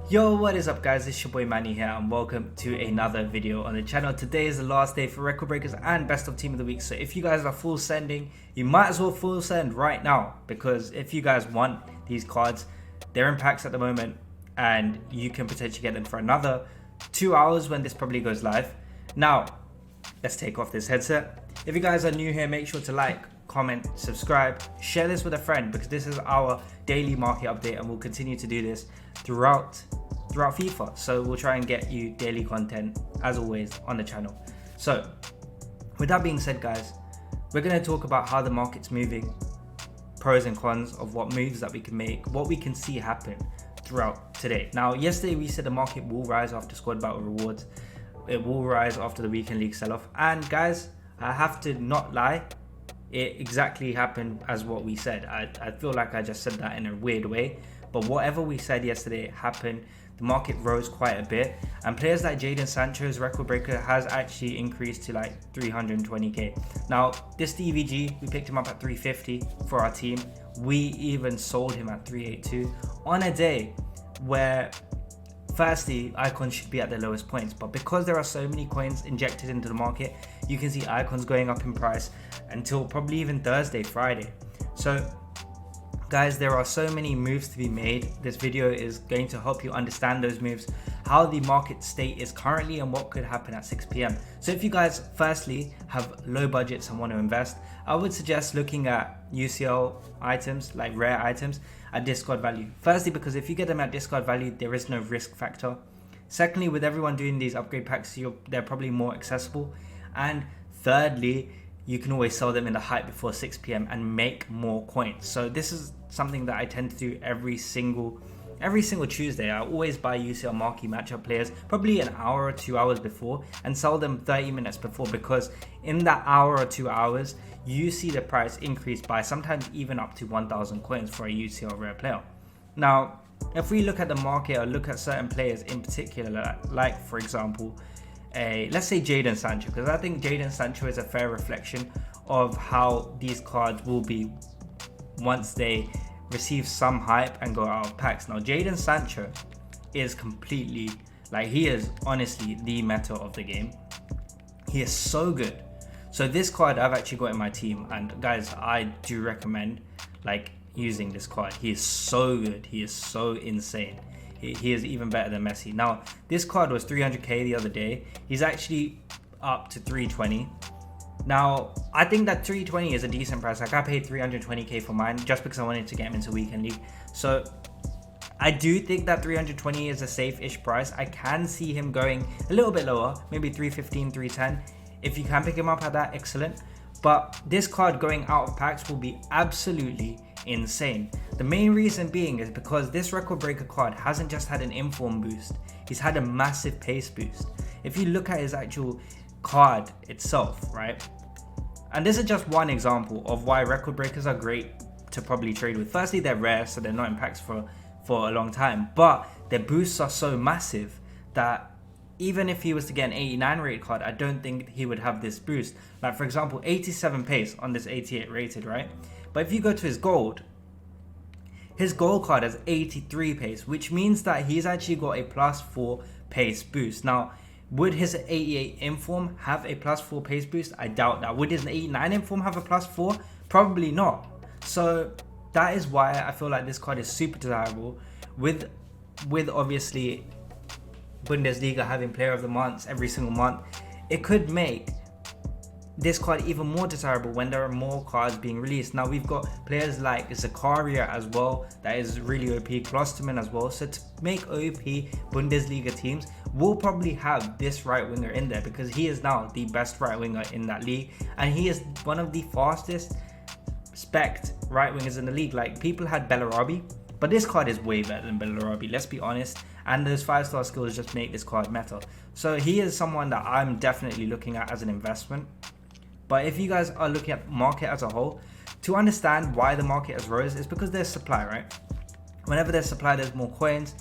Yo, what is up guys, it's your boy Manny here and welcome to another video on the channel. Today is the last day for record breakers and best of team of the week, so if you guys are full sending, you might as well full send right now, because if you guys want these cards, they're in packs at the moment and you can potentially get them for another 2 hours when this probably goes live. Now let's take off this headset. If you guys are new here, make sure to like, comment, subscribe, share this with a friend, because this is our daily market update and we'll continue to do this throughout FIFA. So we'll try and get you daily content as always on the channel. So with that being said guys, we're going to talk about how the market's moving, pros and cons of what moves that we can make, what we can see happen throughout today. Now yesterday we said the market will rise after squad battle rewards, it will rise after the weekend league sell-off, and guys, I have to not lie, it exactly happened as what we said. I feel like I just said that in a weird way, but whatever we said yesterday happened. The market rose quite a bit, and players like Jadon Sancho's record breaker has actually increased to like 320k. Now this DVG, we picked him up at 350 for our team. We even sold him at 382 on a day where firstly icons should be at their lowest points, but because there are so many coins injected into the market, you can see icons going up in price until probably even Thursday, Friday. So guys, there are so many moves to be made. This video is going to help you understand those moves, how the market state is currently, and what could happen at 6 p.m. So if you guys firstly have low budgets and want to invest, I would suggest looking at UCL items, like rare items, at discard value. Firstly, because if you get them at discard value, there is no risk factor. Secondly, with everyone doing these upgrade packs, they're probably more accessible. And thirdly, you can always sell them in the hype before 6 p.m. and make more coins. So this is something that I tend to do every single Tuesday. I always buy UCL Marquee Matchup players probably an hour or 2 hours before and sell them 30 minutes before, because in that hour or 2 hours you see the price increase by sometimes even up to 1,000 coins for a UCL rare player. Now if we look at the market or look at certain players in particular, like for example let's say Jadon Sancho, because I think Jadon Sancho is a fair reflection of how these cards will be once they receive some hype and go out of packs. Now Jadon Sancho is completely, like, he is honestly the meta of the game. He is so good. So this card I've actually got in my team, and guys, I do recommend like using this card. He is so good, he is so insane. He is even better than Messi. Now this card was 300k the other day. He's actually up to 320. Now I think that 320 is a decent price. Like I paid 320k for mine just because I wanted to get him into weekend league. So I do think that 320 is a safe-ish price. I can see him going a little bit lower, maybe 315, 310. If you can pick him up at that, excellent. But this card going out of packs will be absolutely insane. The main reason being is because this record breaker card hasn't just had an inform boost, he's had a massive pace boost. If you look at his actual card itself, right, and this is just one example of why record breakers are great to probably trade with. Firstly, they're rare, so they're not in packs for a long time, but their boosts are so massive that even if he was to get an 89 rated card, I don't think he would have this boost. Like for example, 87 pace on this 88 rated, right? But if you go to his gold card has 83 pace, which means that he's actually got a +4 pace boost. Now, would his 88 inform have a +4 pace boost? I doubt that. Would his 89 inform have a +4? Probably not. So that is why I feel like this card is super desirable. With obviously Bundesliga having player of the month every single month, it could make this card even more desirable when there are more cards being released. Now we've got players like Zakaria as well, that is really OP, Klosterman as well. So to make OP Bundesliga teams, we'll probably have this right winger in there, because he is now the best right winger in that league, and he is one of the fastest spec'd right wingers in the league. Like people had Bellarabi, but this card is way better than Bellarabi, let's be honest, and those 5-star skills just make this card meta. So he is someone that I'm definitely looking at as an investment. But if you guys are looking at market as a whole, to understand why the market has rose, is because there's supply, right? Whenever there's supply, there's more coins.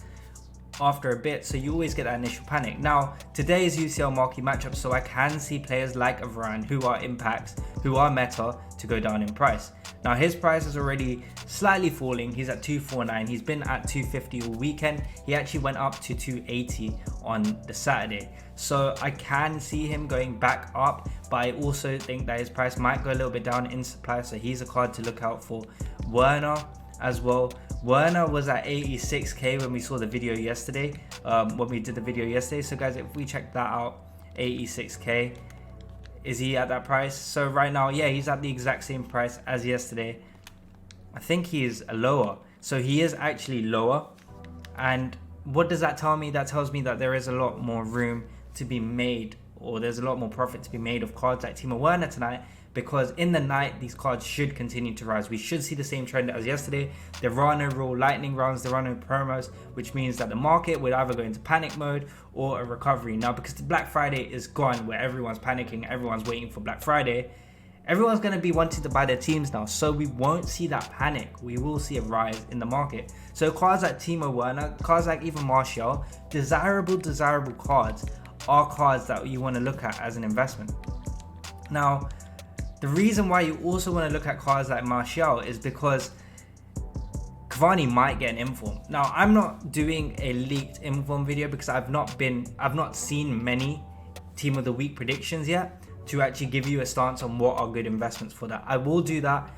after a bit, so you always get that initial panic. Now today is UCL Marquee Matchups, so I can see players like Varane, who are impacts, who are meta, to go down in price. Now his price is already slightly falling. He's at 249. He's been at 250 all weekend. He actually went up to 280 on the Saturday, so I can see him going back up, but I also think that his price might go a little bit down in supply, so he's a card to look out for. Werner as well. Werner was at 86k when we saw the video yesterday, when we did the video yesterday. So guys, if we check that out, 86k, is he at that price? So right now, yeah, he's at the exact same price as yesterday. I think he is lower, so he is actually lower. And what does that tell me? That tells me that there is a lot more room to be made, or there's a lot more profit to be made of cards like Timo Werner tonight, because in the night these cards should continue to rise. We should see the same trend as yesterday. There are no real lightning rounds, there are no promos, which means that the market would either go into panic mode or a recovery. Now, because the Black Friday is gone, where everyone's panicking, everyone's waiting for Black Friday, everyone's going to be wanting to buy their teams now, so we won't see that panic. We will see a rise in the market. So cards like Timo Werner, cards like even Martial, desirable cards are cards that you want to look at as an investment. Now, the reason why you also want to look at cards like Martial is because Cavani might get an inform. Now, I'm not doing a leaked inform video because I've not seen many team of the week predictions yet to actually give you a stance on what are good investments for that. I will do that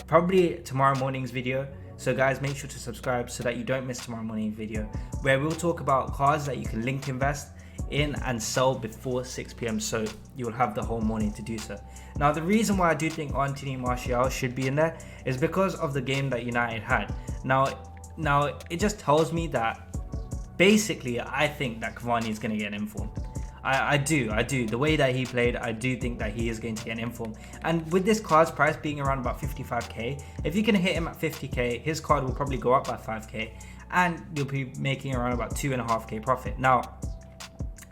probably tomorrow morning's video. So guys, make sure to subscribe so that you don't miss tomorrow morning's video, where we'll talk about cards that you can link invest in and sell before 6 p.m. so you'll have the whole morning to do so. Now, the reason why I do think Anthony Martial should be in there is because of the game that United had. Now it just tells me that basically I think that Cavani is going to get an inform. I do. The way that he played, I do think that he is going to get an inform. And with this card's price being around about 55k, if you can hit him at 50k, his card will probably go up by 5k, and you'll be making around about 2.5k profit. Now,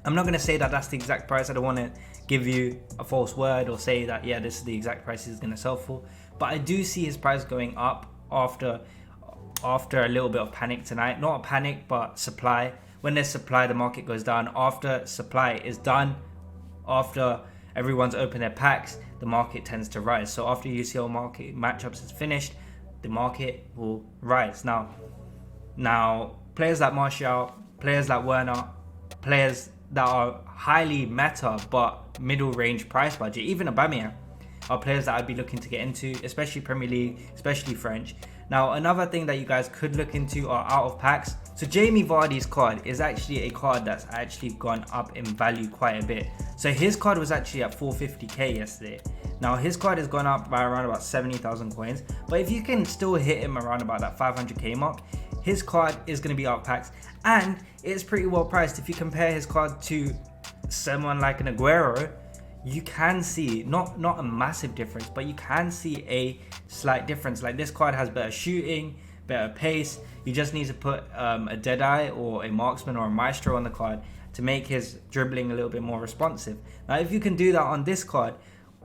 I'm not going to say that that's the exact price. I don't want to give you a false word or say that, yeah, this is the exact price he's going to sell for. But I do see his price going up after a little bit of panic tonight. Not a panic, but supply. When there's supply, the market goes down. After supply is done, after everyone's opened their packs, the market tends to rise. So after UCL Marquee Matchups is finished, the market will rise. Now, players like Martial, players like Werner, players that are highly meta but middle range price budget, even Aubameyang, are players that I'd be looking to get into, especially Premier League, especially French. Now, another thing that you guys could look into are out of packs. So Jamie Vardy's card is actually a card that's actually gone up in value quite a bit. So his card was actually at 450k yesterday. Now his card has gone up by around about 70,000 coins, but if you can still hit him around about that 500k mark, his card is going to be out of packs, and it's pretty well priced. If you compare his card to someone like an Aguero, you can see not a massive difference, but you can see a slight difference. Like, this card has better shooting, better pace. You just need to put a Deadeye or a Marksman or a Maestro on the card to make his dribbling a little bit more responsive. Now, if you can do that on this card,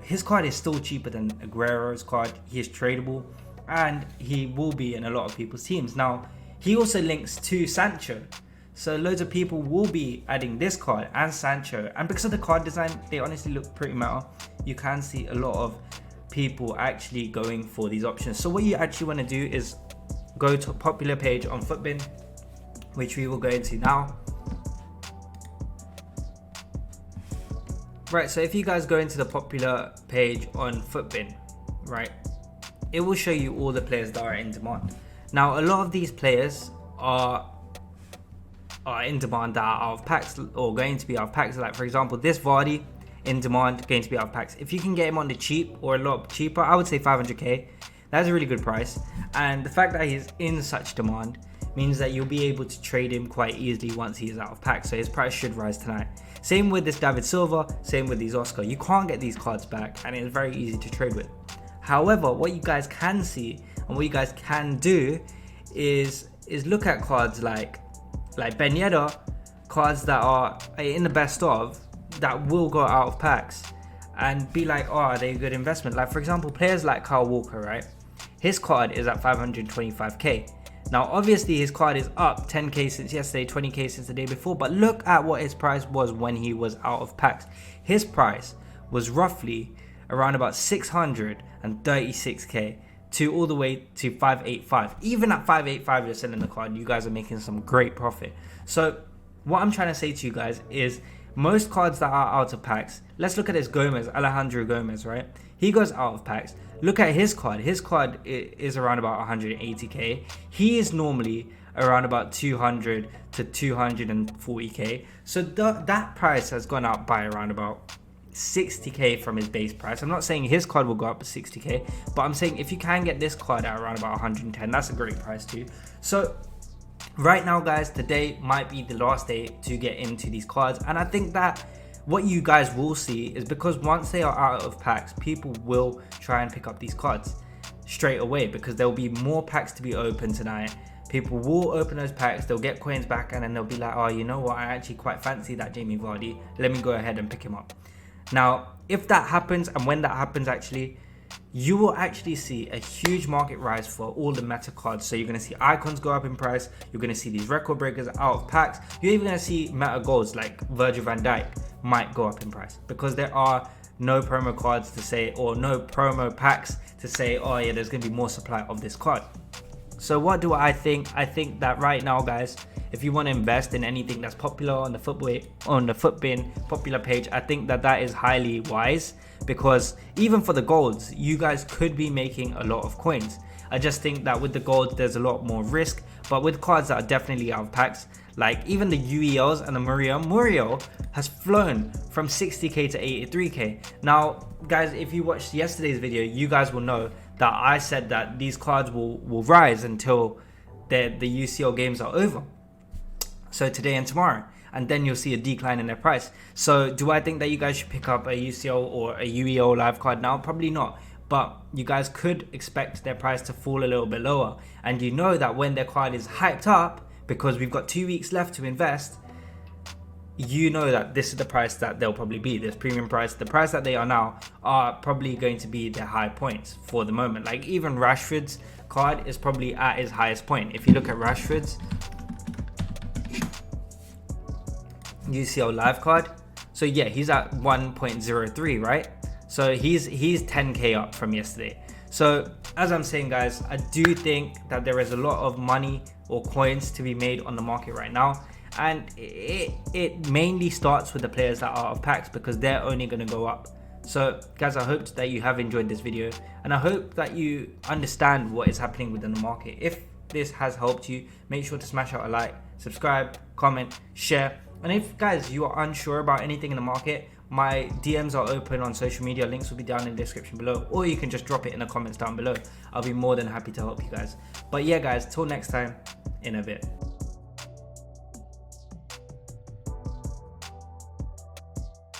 his card is still cheaper than Aguero's card. He is tradable, and he will be in a lot of people's teams. Now, he also links to Sancho, so loads of people will be adding this card and Sancho, and because of the card design, they honestly look pretty meta. You can see a lot of people actually going for these options. So what you actually want to do is go to a popular page on Futbin, which we will go into now. Right, so if you guys go into the popular page on Futbin, right, it will show you all the players that are in demand. Now, a lot of these players are in demand that are out of packs or going to be out of packs. Like, for example, this Vardy in demand, going to be out of packs. If you can get him on the cheap or a lot cheaper, I would say 500k. That's a really good price. And the fact that he's in such demand means that you'll be able to trade him quite easily once he is out of packs. So his price should rise tonight. Same with this David Silva, same with these Oscar. You can't get these cards back, and it's very easy to trade with. However, what you guys can see and what you guys can do is look at cards like Ben Yedder, cards that are in the best of, that will go out of packs, and be like, oh, are they a good investment? Like, for example, players like Kyle Walker, right? His card is at 525k. Now obviously his card is up 10k since yesterday, 20k since the day before, but look at what his price was when he was out of packs. His price was roughly around about 636k to all the way to 585. Even at 585 you're selling the card, you guys are making some great profit. So what I'm trying to say to you guys is most cards that are out of packs, let's look at this Gomez, Alejandro Gomez, right? He goes out of packs. Look at his card. His card is around about 180k. He is normally around about 200 to 240k. So that price has gone up by around about 60k from his base price. I'm not saying his card will go up to 60k, but I'm saying if you can get this card at around about 110, that's a great price too. So right now guys, today might be the last day to get into these cards, and I think that what you guys will see is, because once they are out of packs, people will try and pick up these cards straight away, because there will be more packs to be opened tonight. People will open those packs, they'll get coins back, and then they'll be like, oh, you know what, I actually quite fancy that Jamie Vardy, let me go ahead and pick him up. Now if that happens, and when that happens actually, you will actually see a huge market rise for all the meta cards. So you're going to see icons go up in price, you're going to see these record breakers out of packs, you're even going to see meta golds like Virgil van Dijk might go up in price, because there are no promo cards to say, or no promo packs to say, oh yeah, there's going to be more supply of this card. So what do I think? I think that right now guys, if you want to invest in anything that's popular on the Footbin popular page, I think that that is highly wise, because even for the golds, you guys could be making a lot of coins. I just think that with the golds there's a lot more risk, but with cards that are definitely out of packs, like even the UELs and the Muriel has flown from 60k to 83k. Now guys, if you watched yesterday's video, you guys will know that I said that these cards will rise until the UCL games are over. So today and tomorrow, and then you'll see a decline in their price. So do I think that you guys should pick up a UCL or a UEL live card now? Probably not, but you guys could expect their price to fall a little bit lower, and you know that when their card is hyped up, because we've got 2 weeks left to invest, you know that this is the price that they'll probably be. This premium price, the price that they are now, are probably going to be their high points for the moment. Like even Rashford's card is probably at his highest point. If you look at Rashford's UCL live card, so yeah, he's at 1.03, right? So he's 10k up from yesterday. So as I'm saying guys, I do think that there is a lot of money or coins to be made on the market right now, and it mainly starts with the players that are out of packs, because they're only going to go up. So guys, I hope that you have enjoyed this video, and I hope that you understand what is happening within the market. If this has helped you, make sure to smash out a like, subscribe, comment, share. And if guys you are unsure about anything in the market, my DMs are open on social media, links will be down in the description below, or you can just drop it in the comments down below. I'll be more than happy to help you guys. But yeah guys, till next time, in a bit.